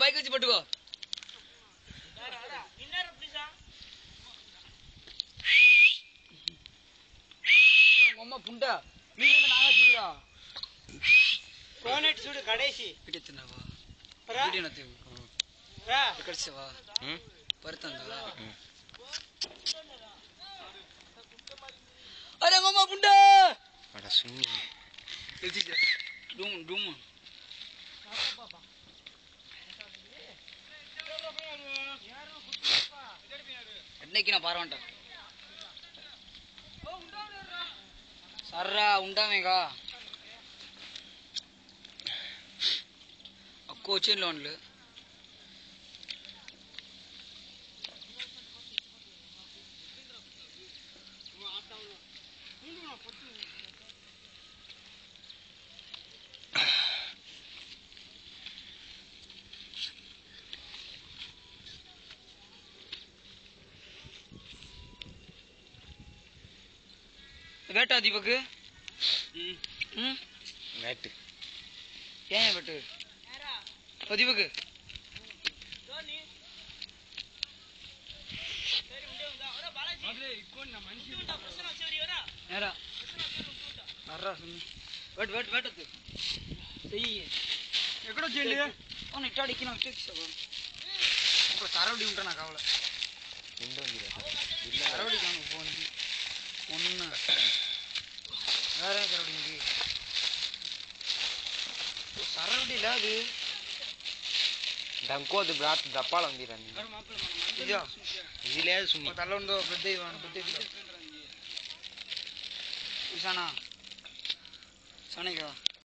Bike வச்சு போட்டுக்கோ. அம்மா புண்டா நீ நாங்க சீரா கோனட் சூடு கடைசி பிடிச்சனவா வீடியோ நத்தி கடைசிவா பர்த்தங்க அரே மாமா புண்டா அட சுண்ணி எதிஜ டூம் பாப்பா என்னைக்கு நான் பாரவன்டா సర్రా ఉంటామేగా కోచింగ్ లోన్లు வேட்டா தீபக்கு வேட்டு ஏன் வேட்டு தீபக்கு వేటద్దు చెయ్యి ఎక్కడో చేయండి అవును ఇట్టాడికి నాకు ఇప్పుడు సరవడి ఉంటా నాకు కావాలి సరవడి కాను ఫోన్ ஒன்று வேற சரவடி சரவடி இல்லை அது డంకోదు బ్రాత్ దప్పాలు అందిరండి ఇది లేదు సుమ్మ తల్ల ఉందో పెద్ద ఇసానా సనగా